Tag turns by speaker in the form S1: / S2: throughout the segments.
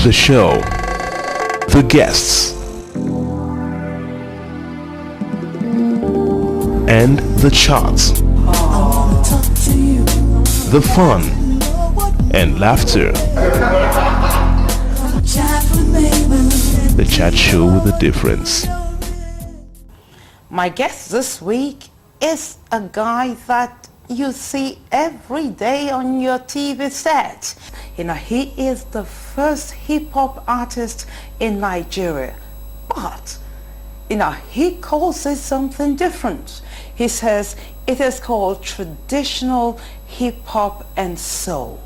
S1: The show, the guests, and the charts. The fun and laughter. The chat show with a difference.
S2: My guest this week is a guy that you see every day on your TV set. He is the first hip-hop artist in Nigeria. But, he calls it something different. He says it is called traditional hip-hop and soul.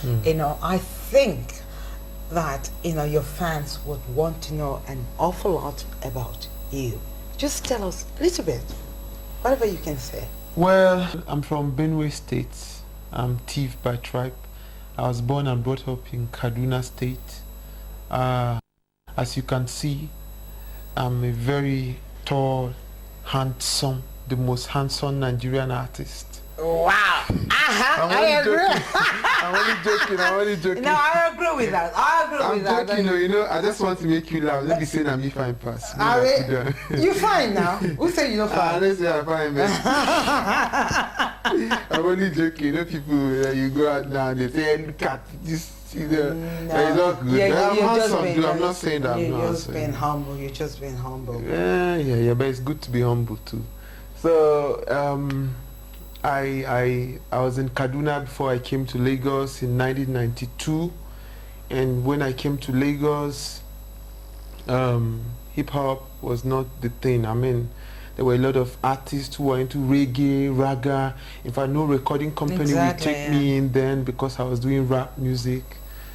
S2: I think that, your fans would want to know an awful lot about you. Just tell us a little bit, whatever you can say.
S3: Well, I'm from Benue State. I'm Thief by tribe. I was born and brought up in Kaduna State. As you can see, I'm a very tall, handsome, the most handsome Nigerian artist.
S2: Wow! I agree.
S3: I'm only joking.
S2: No, I agree with that.
S3: I'm joking, I just want to make you laugh. Let me say I'm fine pass.
S2: You fine now? Who say you're fine?
S3: Let's say I'm fine, man. I'm only joking. People, you go out now and they say, look at this. It's not good.
S2: Yeah,
S3: I'm handsome, I'm not saying that.
S2: You're just being humble. You're just being humble.
S3: Yeah, but it's good to be humble too. So, I was in Kaduna before I came to Lagos in 1992, and when I came to Lagos, hip hop was not the thing. I mean, there were a lot of artists who were into reggae, raga. In fact, no recording company would take me in then because I was doing rap music.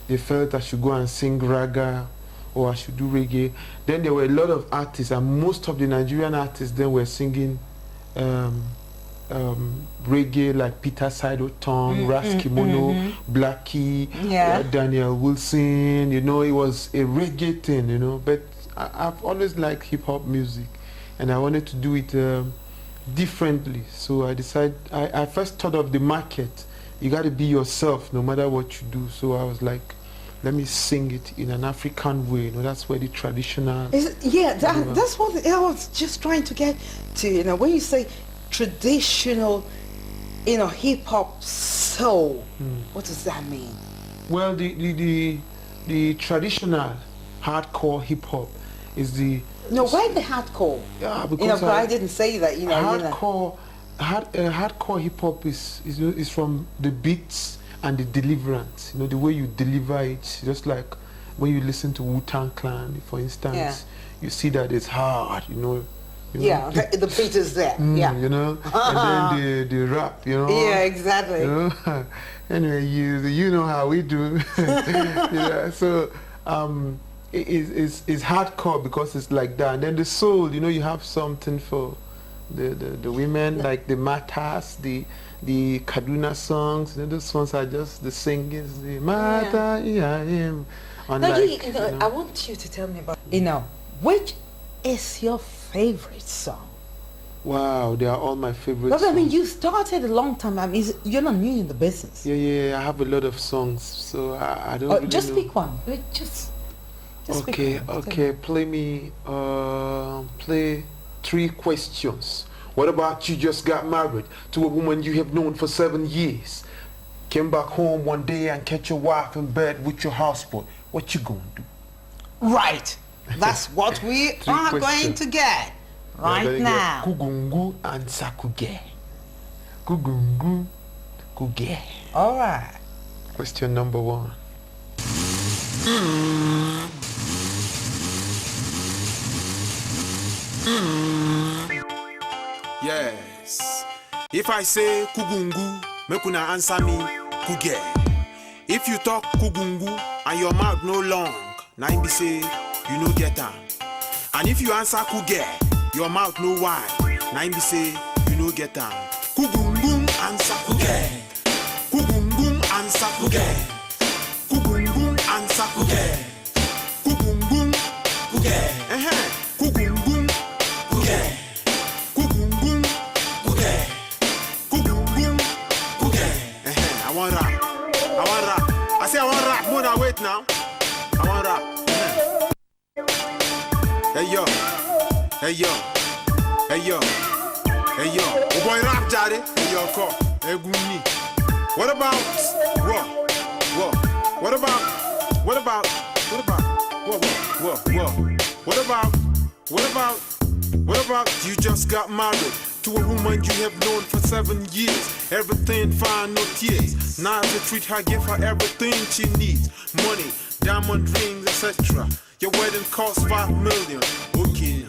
S3: They felt I should go and sing raga or I should do reggae. Then there were a lot of artists, and most of the Nigerian artists then were singing reggae, like Peter Sidoton, Ras Kimono, Blackie, Daniel Wilson. It was a reggae thing, but I've always liked hip-hop music and I wanted to do it differently. So I decided, I first thought of the market. You got to be yourself no matter what you do. So I was like, let me sing it in an African way. That's where the traditional...
S2: That's what I was just trying to get to. When you say traditional, hip-hop soul, what does that mean?
S3: Well, the traditional hardcore hip-hop is the...
S2: No, why the hardcore?
S3: Yeah, because
S2: I didn't say that,
S3: hardcore hip-hop is from the beats and the deliverance, the way you deliver it. Just like when you listen to Wu-Tang Clan, for instance, you see that it's hard, the
S2: beat is there.
S3: And then the rap,
S2: Yeah, exactly.
S3: Anyway, you know how we do. So it's hardcore because it's like that. And then the soul, you have something for the women, like the Matas, the Kaduna songs. Those songs are just the singers, the Mata,
S2: I want you to tell me about, which is your favorite song?
S3: Wow, they are all my favorite
S2: songs.
S3: I
S2: mean, you started a long time. You're not new in the business.
S3: Yeah, I have a lot of songs, so I don't really
S2: just
S3: know.
S2: pick one. Just
S3: okay,
S2: pick one.
S3: Okay, play 3 questions. What about you just got married to a woman you have known for 7 years? Came back home one day and catch your wife in bed with your houseboy. What you gonna do?
S2: Right. That's what we are going to get right now.
S3: Kugungu and Sakuge. Kugungu, Kuge.
S2: All right.
S3: Question number 1.
S4: Yes. If I say Kugungu, make una answer me Kuge. If you talk Kugungu and your mouth no long, now be say you no get am. And if you answer Kuge, your mouth no wide, now be say you no get am. Kugungu answer Kuge. Kugungu answer Kuge. Kugungu answer Kuge. Kugungu Kuge. Kugungu Kuge. Kugungu Kuge. Kugungu Kuge. I want rap. I say I want rap. More than wait now. I want rap. Hey yo, hey yo, hey yo, hey yo. Oh boy, rap, daddy. Hey yo, call. Hey, Gumi. What about? What? What about? What about? What about? What? What about? What about? What about? You just got married to a woman you have known for 7 years. Everything fine, no tears. Now as a treat her, give her everything she needs. Money, diamond rings, etc. Your wedding cost 5 million. Okay.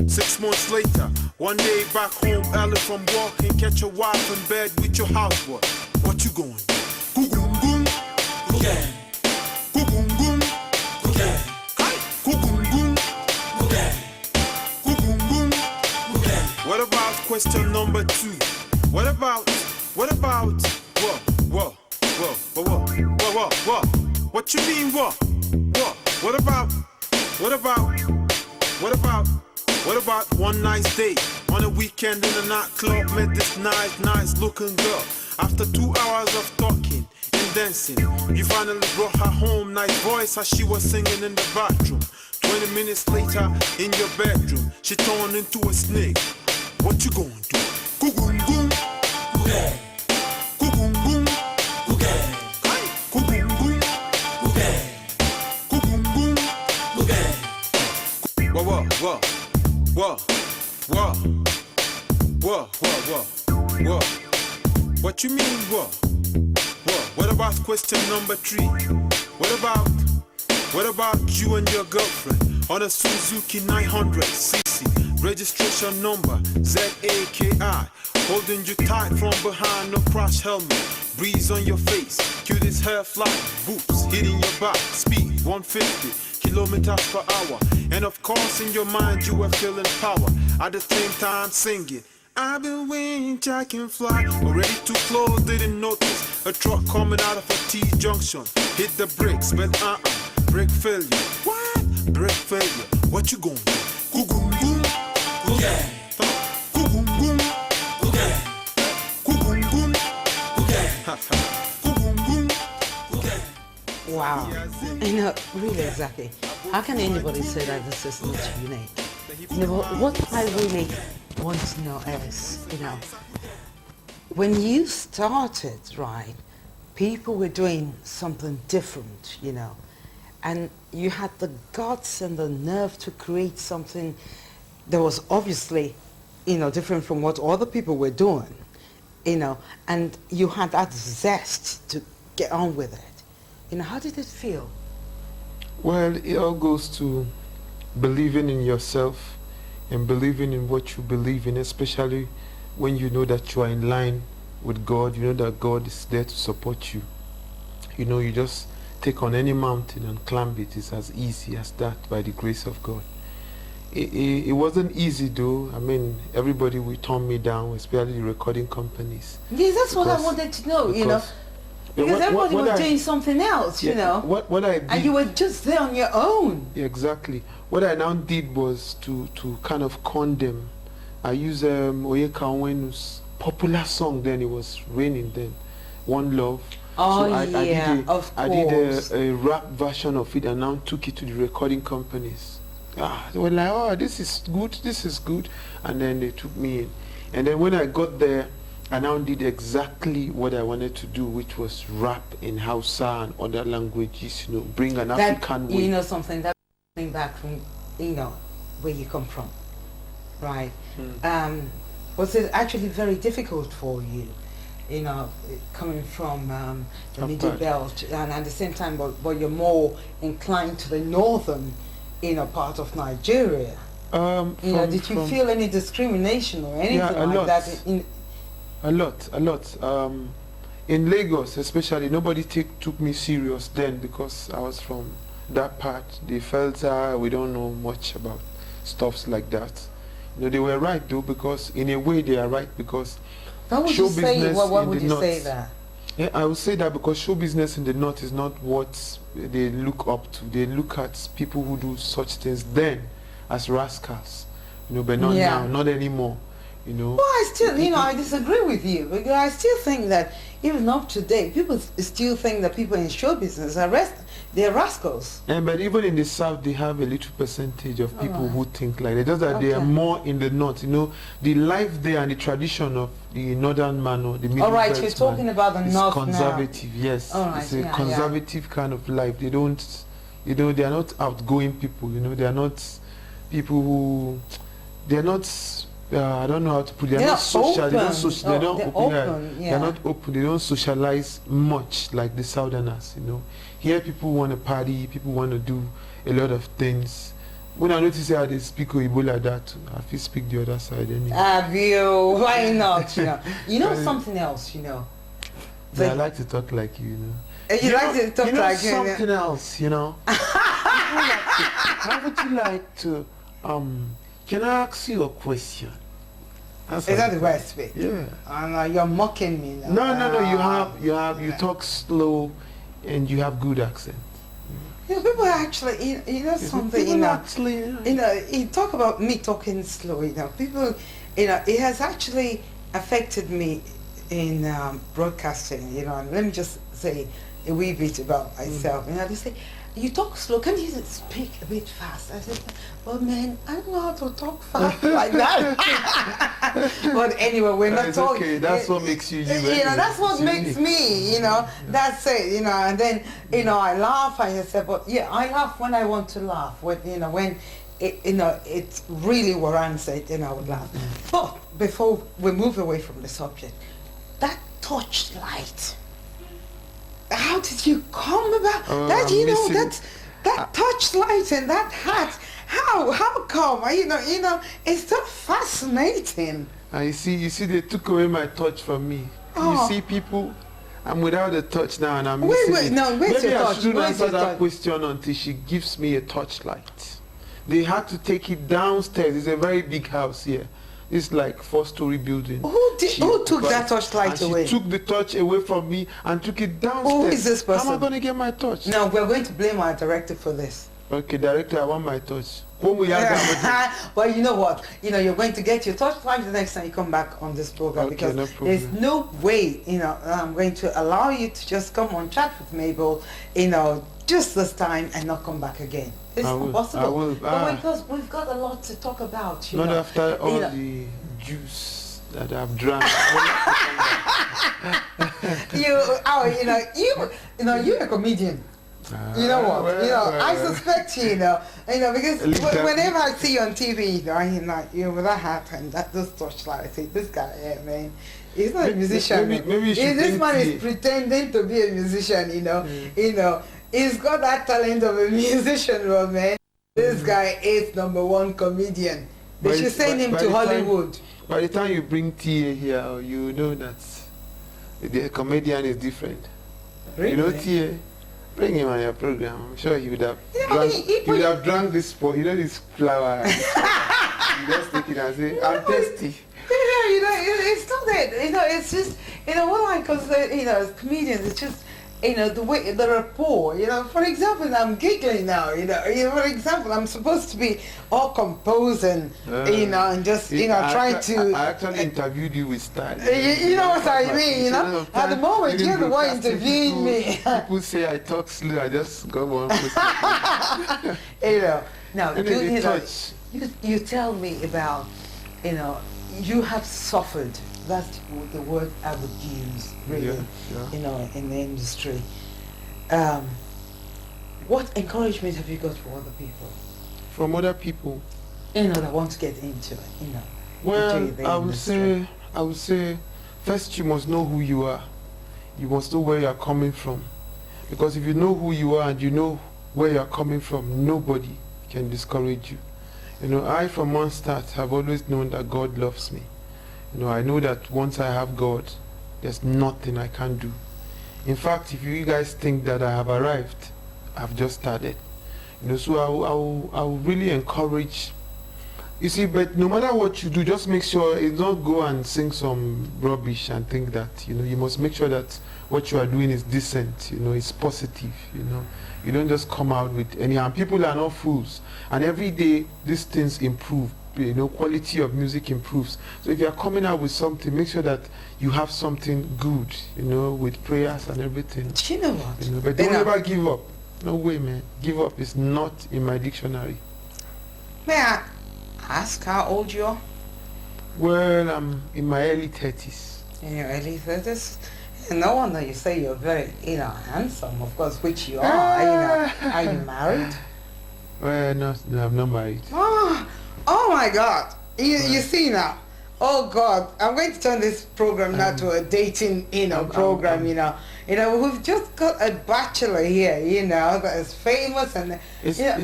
S4: 6 months later, one day back home early from work and catch your wife in bed with your houseboy. What you going to do? Goo-goom-goom. Okay. Goo-goom-goom. Okay. Goo-goom-goom. Okay. Goo-goom-goom. Okay. What about question number 2? What about? What? What you mean what? What about? What about one nice day on a weekend in a nightclub? Met this nice looking girl. After 2 hours of talking and dancing, you finally brought her home. Nice voice as she was singing in the bathroom. 20 minutes later in your bedroom, she turned into a snake. What you gonna do? Goo-goom-goom. Okay. Goo-goom-goom. Okay. Goo-goom-goom. Okay. Goo-goom-goom. Okay. What you mean what? What about question number 3? What about you and your girlfriend on a Suzuki 900cc, registration number Zaaki, holding you tight from behind, no crash helmet, breeze on your face, cutest hair flying, boots hitting your back, speed 150 kilometers per hour, and of course in your mind you were feeling power, at the same time singing, I've been waiting, I can fly. Already too close, didn't notice a truck coming out of a T-junction. Hit the brakes, but brake failure. What? Brake failure. What you gonna do? Goo-goom-goom. Okay. Goo-goom-goom. Okay. Goo-goom-goom. Okay. Goo-goom-goom. Okay.
S2: Wow. Really, Zaaki, how can anybody say that this is not unique? What I really want to know is, when you started, right, people were doing something different, and you had the guts and the nerve to create something that was obviously, different from what other people were doing, and you had that zest to get on with it. How did it feel?
S3: Well, it all goes to believing in yourself and believing in what you believe in, especially when you know that you are in line with God, you know that God is there to support you. You just take on any mountain and climb it. It's as easy as that by the grace of God. It wasn't easy though. I mean, everybody will turn me down, especially the recording companies.
S2: Yes, that's what I wanted to know, Because everybody was doing something else,
S3: What I did,
S2: and you were just there on your own.
S3: Yeah, exactly. What I now did was to kind of condemn. I used Oyeka Onwenu's popular song then, it was raining then, One Love.
S2: Oh,
S3: so I did
S2: a
S3: a rap version of it and now took it to the recording companies. They were like, oh, this is good. And then they took me in. And then when I got there, I now did exactly what I wanted to do, which was rap in Hausa and other languages, bring an African way.
S2: Something that coming back from, where you come from, right? Was it actually very difficult for you, coming from the Middle Belt, and at the same time, but you're more inclined to the northern, part of Nigeria? Did you feel any discrimination or anything like that?
S3: A lot. In Lagos especially, nobody took me serious then because I was from that part. They felt we don't know much about stuffs like that. They were right though, because in a way they are right, because
S2: What would you say? What would you say that?
S3: Yeah, I would say that because show business in the north is not what they look up to. They look at people who do such things then as rascals, but not now, not anymore. you know.
S2: Well, I still, I disagree with you, because I still think that even up to date, people still think that people in show business they're rascals.
S3: And but even in the South, they have a little percentage of people
S2: Alright.
S3: who think like that. Just that they are
S2: Okay.
S3: more in the North, you know. The life there and the tradition of the Northern man or the Middle
S2: All right,
S3: Belt
S2: you're
S3: man
S2: talking about the
S3: is
S2: North now.
S3: conservative. Yes,
S2: Alright,
S3: it's a
S2: yeah,
S3: conservative kind of life. They don't, you know, they are not outgoing people. You know, they are not people who, they are not. I don't know how to put it. They're not social. They don't social. They're not
S2: they're
S3: open.
S2: open, yeah.
S3: They're not open. They don't socialize much like the Southerners. You know, here people want to party. People want to do a lot of things. When I notice how they speak Oyibo like that, I feel speak the other side anyway.
S2: Why not? You know something else.
S3: But I like to talk like you know.
S2: You like to talk like you.
S3: Something else, you know. How would you like to? Can I ask you a question?
S2: Is that the right way?
S3: Yeah.
S2: And you're mocking me now.
S3: No. You talk slow, and you have good accent.
S2: People actually, something,
S3: People actually,
S2: you talk about me talking slow, people, it has actually affected me in broadcasting, and let me just say a wee bit about myself. They say, you talk slow, can you speak a bit fast? I said, well, man, I don't know how to talk fast like that. But anyway, we're not talking.
S3: Okay, that's what makes you.
S2: That's what makes me. That's it. And then I laugh. I say, but I laugh when I want to laugh. When it really warrants it, I would laugh. But before we move away from the subject, that torchlight. How did you come about that? That torchlight and that hat. How come? It's so fascinating.
S3: You see, they took away my touch from me. You see, people, I'm without a touch now, and I'm missing it.
S2: Where's
S3: Maybe
S2: your
S3: I
S2: touch?
S3: shouldn't
S2: Where's
S3: answer
S2: your
S3: that
S2: touch?
S3: question until she gives me a torchlight. They had to take it downstairs. It's a very big house here. It's like 4-story building.
S2: Who took that torchlight away?
S3: She took the torch away from me and took it downstairs.
S2: Who is this person?
S3: How am I going to get my torch?
S2: No, we're going to blame our director for this.
S3: Okay, director, I want my touch. When we have that,
S2: well, you know what? You're going to get your torchlight the next time you come back on this program,
S3: Okay,
S2: because
S3: no problem.
S2: there's no way, I'm going to allow you to just come on chat with Mabel, just this time and not come back again. It's not possible.
S3: I will.
S2: But because we've got a lot to talk about,
S3: Not after all the juice that I've drank.
S2: You're a comedian. You know what? I suspect you. Because whenever I see you on TV, I with that hat and those torchlight, I say, this guy, man, he's not a musician.
S3: Maybe
S2: this man is pretending to be a musician. He's got that talent of a musician, man. This guy is #1 comedian. They should send him to Hollywood.
S3: By the time you bring TA here, you know that the comedian is different.
S2: Really?
S3: You know TA? Bring him on your program. I'm sure he would have drunk this sport. This flower. You just take it and say, I'm thirsty.
S2: It's not that. It's just, what I consider, as comedians, it's just, the way, the rapport, for example, I'm giggling now, for example, I'm supposed to be all composed and, and just, trying to...
S3: I actually interviewed you with style.
S2: You know what I mean, At the moment, you're the one interviewing me.
S3: People say I talk slow, I just go on.
S2: Now, you tell me about, you have suffered. That's the word I would use, really, in the industry. What encouragement have you got from other people?
S3: From other people?
S2: That want to get into it,
S3: Well, I would say, first you must know who you are. You must know where you are coming from. Because if you know who you are and you know where you are coming from, nobody can discourage you. I from one start have always known that God loves me. I know that once I have God, there's nothing I can't do. In fact, if you guys think that I have arrived, I've just started. So I will really encourage. You see, but no matter what you do, just make sure you don't go and sing some rubbish and think that, you must make sure that what you are doing is decent, it's positive, You don't just come out with anyhow. People are not fools. And every day, these things improve. quality of music improves. So if you are coming out with something, make sure that you have something good, with prayers and everything.
S2: Do you know what?
S3: But don't ever give up. No way, man. Give up is not in my dictionary.
S2: May I ask how old you are?
S3: Well, I'm in my early 30s.
S2: In your early 30s? No wonder you say you're very, handsome, of course, which you are. Are you married?
S3: Well, no, I'm not married.
S2: Oh my God! You see now. Oh God! I'm going to turn this program now to a dating, program. We've just got a bachelor here, that is famous, and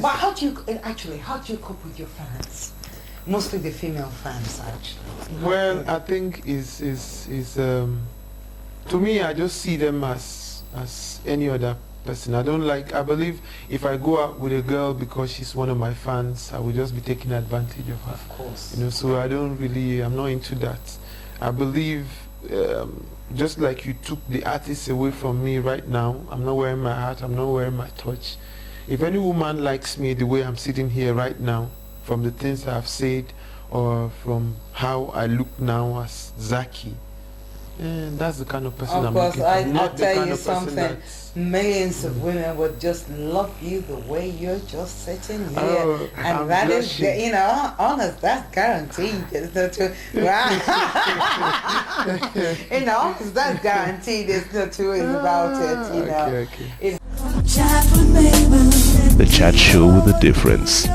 S2: but how do you cope with your fans? Mostly the female fans, actually.
S3: Well, I think to me, I just see them as any other person. I believe if I go out with a girl because she's one of my fans, I will just be taking advantage of her.
S2: Of course.
S3: So I'm not into that. I believe, just like you took the artist away from me right now, I'm not wearing my heart, I'm not wearing my touch. If any woman likes me the way I'm sitting here right now, from the things I've said, or from how I look now as Zaaki, and that's the kind of person I'm looking for.
S2: Of course, I'll tell you something. Millions of women would just love you the way you're just sitting here. And that blushing. Is, honest, that's guaranteed. That's guaranteed. There's no two ways about it,
S1: The Chat Show with a Difference.